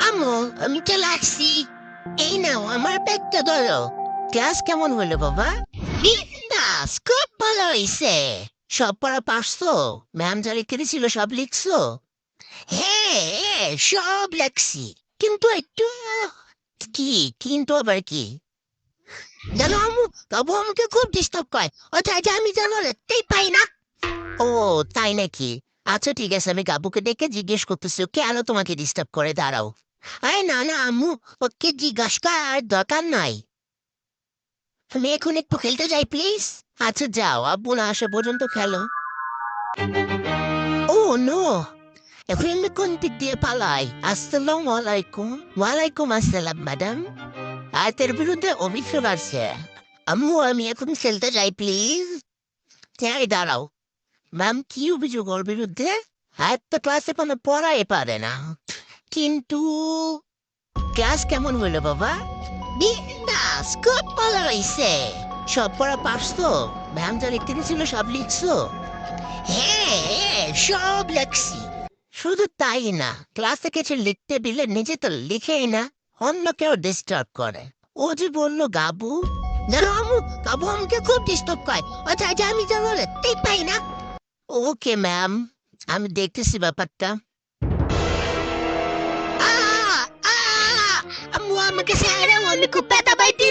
আম্মু, আমি চলে আসছি। এই নাও আমার ব্যাগটা ধরো। ক্লাস কেমন হলো বাবা? বিন্দাস, খুব ভালো হয়েছে। সব পড়া পারছো? ম্যাম যা লিখে দিছিল সব লিখছো? হ্যাঁ হ্যাঁ, সব লেখছি। কিন্তু একটু কি, কিন্তু আবার কি জানো আম্মু, তবু আমাকে খুব ডিস্টার্ব করে। অর্থাৎ আমি জানো দেখতেই পাই না। ও, তাই নাকি? আচ্ছা ঠিক আছে, আমি গাবুকে ডেকে জিজ্ঞেস করতেছি ও কেন তোমাকে ডিস্টার্ব করে, দাঁড়াও। আরে না না আম্মু, ওকে জিজ্ঞাসা করার দরকার নাই। তুমি এখন একটু খেলতে যাই প্লিজ। আচ্ছা যাও, আব্বু না আসা পর্যন্ত খেলো। ও নো, এখন আমি কোন দিক দিয়ে পালাই? আসসালামু আলাইকুম। ওয়ালাইকুম আসসালাম ম্যাডাম। আয়াতের বিরুদ্ধে অভিযোগ আছে। আম্মু আমি এখন খেলতে যাই প্লিজ। হ্যাঁ দাঁড়াও, ম্যাম কি অভিযোগ ওর বিরুদ্ধে? আয়াত তো ক্লাসে কোনো পড়াই পারে না। কিন্তু ক্লাস কেমন হইলো বাবা? বিন্দাস, খুব ভালো হয়েছে। সব পড়া পারছো? ম্যাম যা লিখতে দিয়েছিল সব লিখছো? হ্যাঁ হ্যাঁ, সব লেখছি। শুধু তাই না, ক্লাসে কিছু লিখতে দিলে নিজে তো লিখেই না, অন্য কেউ ডিস্টার্ব করে। ও যে বললো গাবু, জানো আম্মু, গাবু আমাকে খুব ডিস্টার্ব করে। অর্থাৎ আমি যেন লিখতেই পাই না। ওকে ম্যাম, আমি দেখতেছি ব্যাপারটা। আহ! আহ! আম্মু আমাকে ছেড়ে দাও, আমি খুব ব্যথা পাইতেছি।